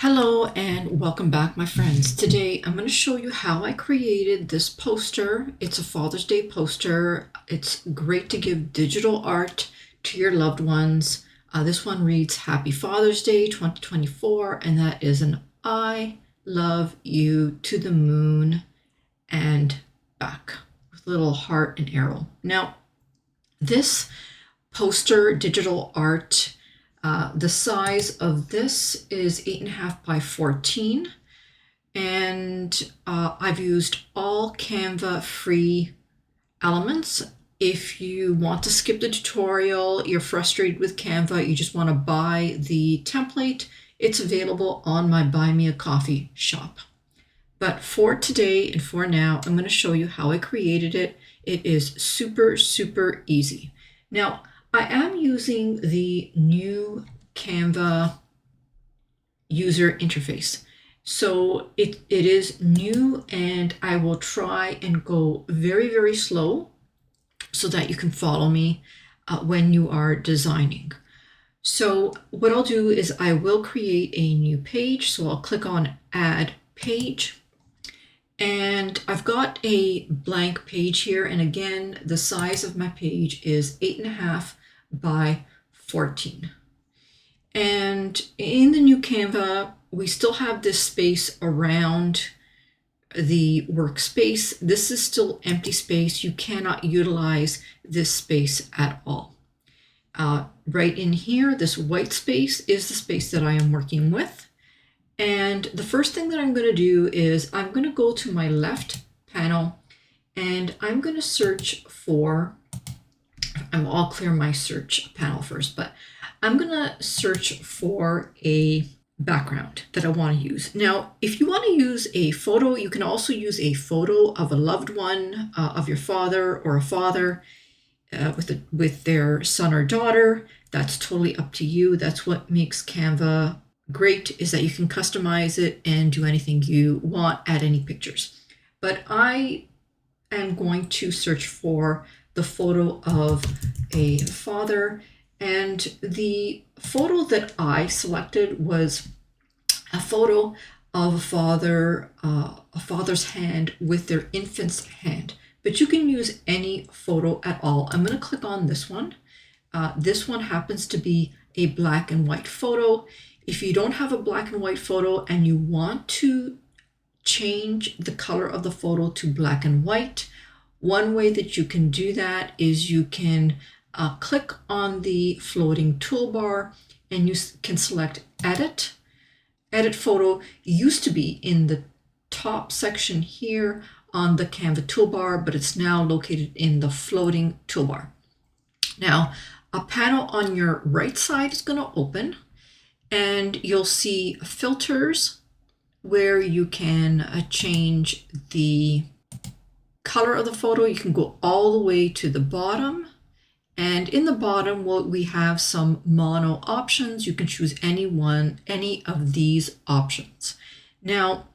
Hello and welcome back, my friends. Today I'm going to show you how I created this poster. It's a Father's Day poster. It's great to give digital art to your loved ones. This one reads Happy Father's Day 2024, and that is an I love you to the moon and back with a little heart and arrow. Now, this poster digital art, the size of this is 8.5 by 14, and I've used all Canva free elements. If you want to skip the tutorial, you're frustrated with Canva, you just want to buy the template, it's available on my Buy Me a Coffee shop. But for today and for now, I'm going to show you how I created it. It is super, super easy. Now, I am using the new Canva user interface. So it is new, and I will try and go very, very slow so that you can follow me when you are designing. So what I'll do is I will create a new page. So I'll click on Add Page. And I've got a blank page here. And again, the size of my page is 8.5 by 14. And in the new Canva, we still have this space around the workspace. This is still empty space. You cannot utilize this space at all. Right in here, this white space is the space that I am working with. And the first thing that I'm going to do is I'm going to go to my left panel and I'm going to search for, I'll clear my search panel first, but I'm going to search for a background that I want to use. Now, if you want to use a photo, you can also use a photo of a loved one, of your father or a father with their son or daughter. That's totally up to you. That's what makes Canva great, is that you can customize it and do anything you want, add any pictures. But I am going to search for the photo of a father, and the photo that I selected was a photo of a father's hand with their infant's hand. But you can use any photo at all. I'm going to click on this one. This one happens to be a black and white photo. If you don't have a black and white photo and you want to change the color of the photo to black and white, one way that you can do that is you can click on the floating toolbar and you can select Edit. Edit Photo used to be in the top section here on the Canva toolbar, but it's now located in the floating toolbar. Now, a panel on your right side is going to open, and you'll see filters where you can change the color of the photo. You can go all the way to the bottom. And in the bottom, we have some mono options. You can choose any of these options. Now,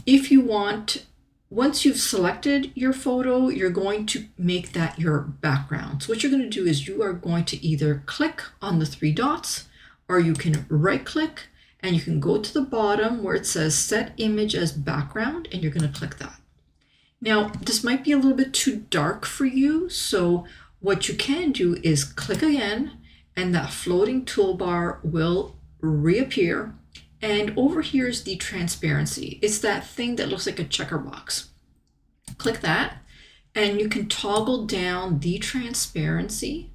if you want, once you've selected your photo, you're going to make that your background. So what you're going to do is you are going to either click on the three dots, or you can right click and you can go to the bottom where it says Set Image as Background, and you're going to click that. Now, this might be a little bit too dark for you, so what you can do is click again, and that floating toolbar will reappear. And over here is the transparency. It's that thing that looks like a checker box. Click that, and you can toggle down the transparency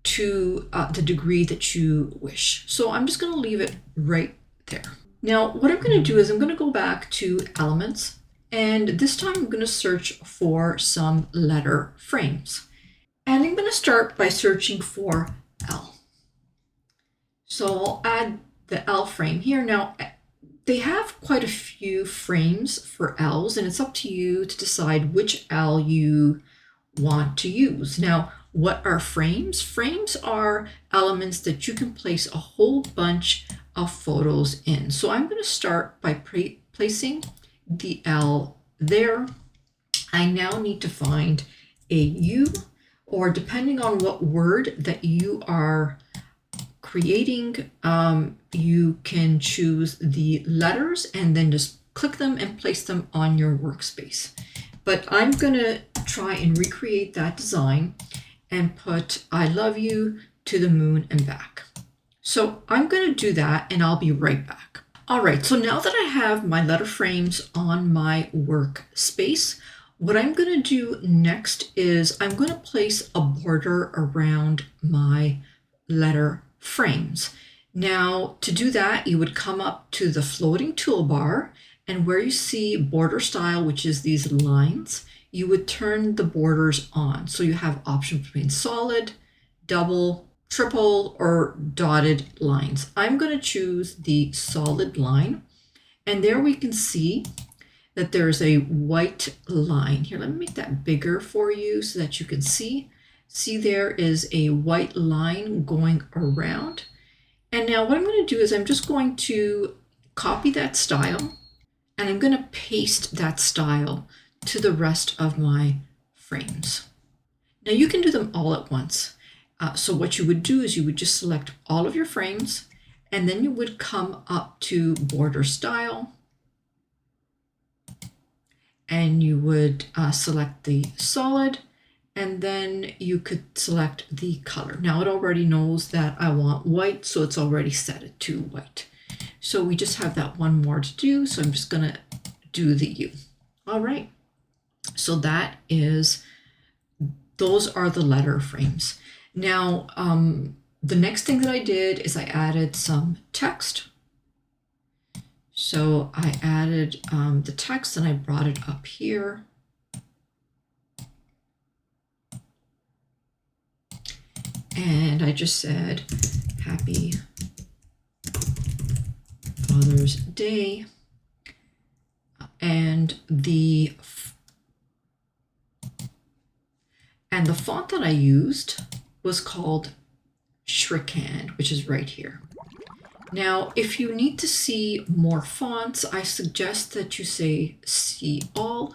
to the degree that you wish. So I'm just going to leave it right there. Now, what I'm going to do is I'm going to go back to Elements, and this time I'm going to search for some letter frames. And I'm going to start by searching for L. So I'll add the L frame here. Now, they have quite a few frames for L's, and it's up to you to decide which L you want to use. Now, what are frames? Frames are elements that you can place a whole bunch of photos in. So I'm going to start by placing the L there. I now need to find a U, or depending on what word that you are creating, you can choose the letters and then just click them and place them on your workspace. But I'm going to try and recreate that design and put I love you to the moon and back. So I'm going to do that and I'll be right back. All right, so now that I have my letter frames on my workspace, what I'm going to do next is I'm going to place a border around my letter frames. Now, to do that, you would come up to the floating toolbar, and where you see border style, which is these lines, you would turn the borders on. So you have options between solid, double, triple, or dotted lines. I'm going to choose the solid line, and there we can see that there's a white line. Here, let me make that bigger for you so that you can see. See, there is a white line going around. And now what I'm going to do is I'm just going to copy that style, and I'm going to paste that style to the rest of my frames. Now you can do them all at once. So what you would do is you would just select all of your frames, and then you would come up to border style, and you would select the solid, and then you could select the color. Now it already knows that I want white, so it's already set it to white. So we just have that one more to do, so I'm just gonna do the U. All right, so those are the letter frames. Now, the next thing that I did is I added some text. So I added the text and I brought it up here. And I just said, Happy Father's Day. And the font that I used was called Shrikand, which is right here. Now, if you need to see more fonts, I suggest that you say see all,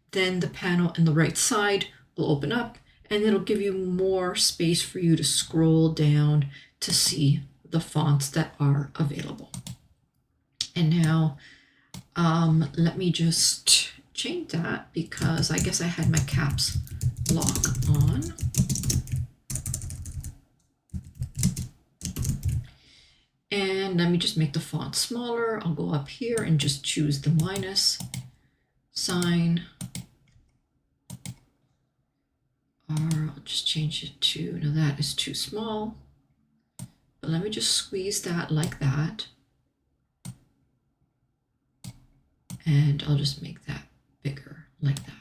then the panel on the right side will open up and it'll give you more space for you to scroll down to see the fonts that are available. And now let me just change that because I guess I had my caps lock on. And let me just make the font smaller. I'll go up here and just choose the minus sign. Or I'll just change it to, no, that is too small. But let me just squeeze that like that. And I'll just make that bigger like that.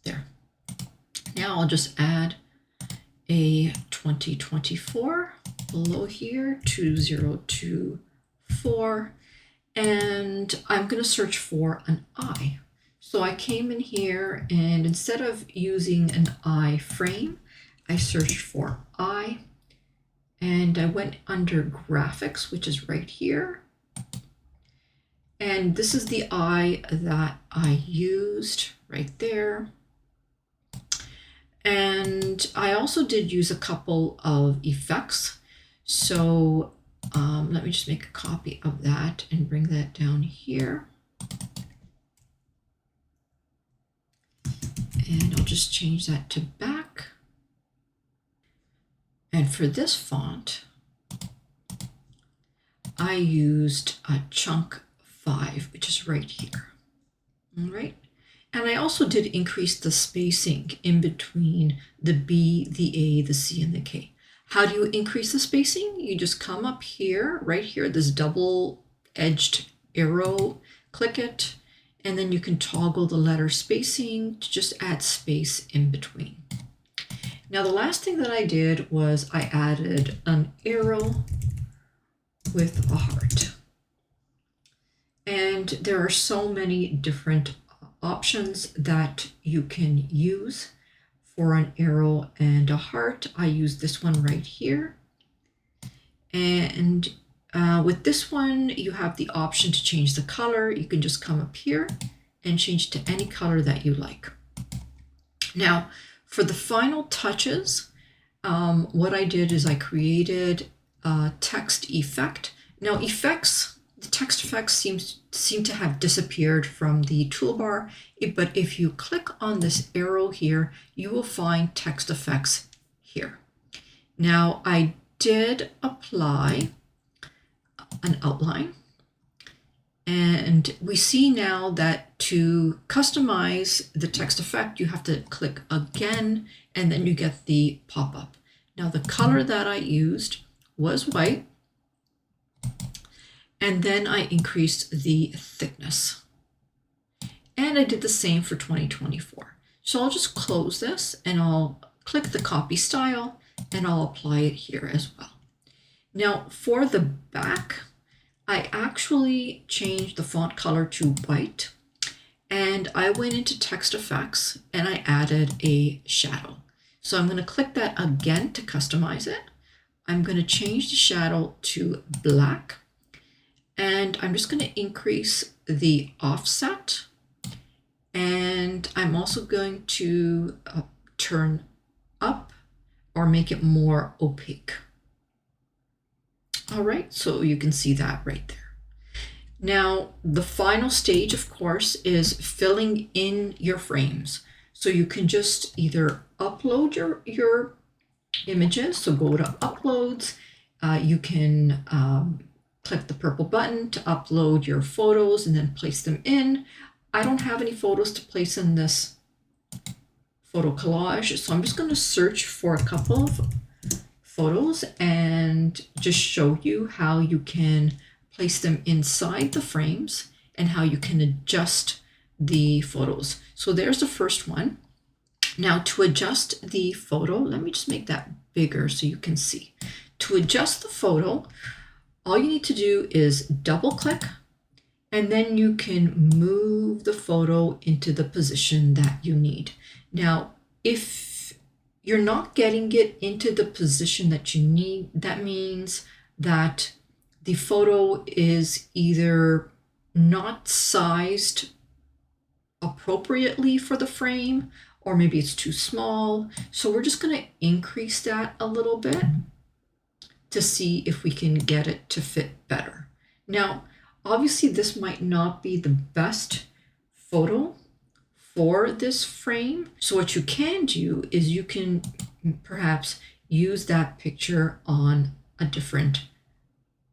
There. Now I'll just add a 2024 below here, 2024, and I'm going to search for an I. So I came in here and instead of using an I frame, I searched for I, and I went under graphics, which is right here. And this is the I that I used right there. And I also did use a couple of effects. So let me just make a copy of that and bring that down here. And I'll just change that to back. And for this font, I used a chunk 5, which is right here. All right. And I also did increase the spacing in between the B, the A, the C, and the K. How do you increase the spacing? You just come up here, right here, this double-edged arrow, click it, and then you can toggle the letter spacing to just add space in between. Now, the last thing that I did was I added an arrow with a heart. And there are so many different options that you can use for an arrow and a heart. I use this one right here. And With this one, you have the option to change the color. You can just come up here and change to any color that you like. Now, for the final touches, what I did is I created a text effect. Now, the text effects seem to have disappeared from the toolbar, but if you click on this arrow here, you will find text effects here. Now, I did apply an outline, and we see now that to customize the text effect, you have to click again, and then you get the pop-up. Now, the color that I used was white, and then I increased the thickness. And I did the same for 2024. So I'll just close this and I'll click the copy style and I'll apply it here as well. Now for the back, I actually changed the font color to white, and I went into text effects and I added a shadow. So I'm going to click that again to customize it. I'm going to change the shadow to black, and I'm just going to increase the offset, and I'm also going to turn up or make it more opaque. All right, so you can see that right there. Now, the final stage, of course, is filling in your frames. So you can just either upload your images, so go to uploads. You can click the purple button to upload your photos and then place them in. I don't have any photos to place in this photo collage, so I'm just going to search for a couple of photos and just show you how you can place them inside the frames and how you can adjust the photos. So there's the first one. Now to adjust the photo, let me just make that bigger so you can see. To adjust the photo, all you need to do is double click, and then you can move the photo into the position that you need. Now, if you're not getting it into the position that you need, that means that the photo is either not sized appropriately for the frame, or maybe it's too small. So we're just going to increase that a little bit to see if we can get it to fit better. Now, obviously this might not be the best photo for this frame. So what you can do is you can perhaps use that picture on a different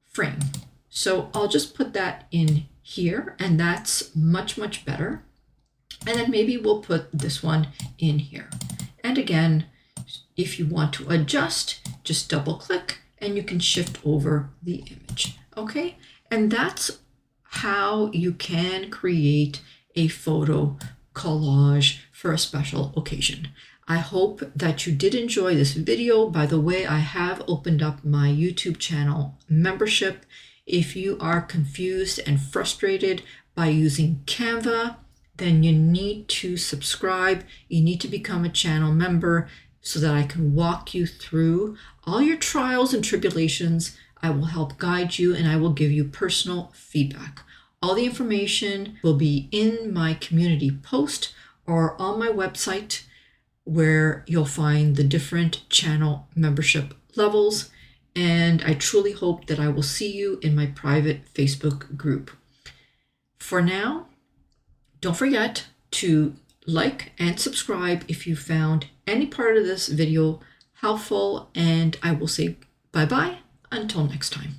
frame. So I'll just put that in here, and that's much, much better. And then maybe we'll put this one in here. And again, if you want to adjust, just double click and you can shift over the image. Okay, and that's how you can create a photo collage for a special occasion. I hope that you did enjoy this video. By the way, I have opened up my YouTube channel membership. If you are confused and frustrated by using Canva, then you need to subscribe. You need to become a channel member so that I can walk you through all your trials and tribulations. I will help guide you and I will give you personal feedback. All the information will be in my community post or on my website, where you'll find the different channel membership levels. And I truly hope that I will see you in my private Facebook group. For now, don't forget to like and subscribe if you found any part of this video helpful, and I will say bye-bye until next time.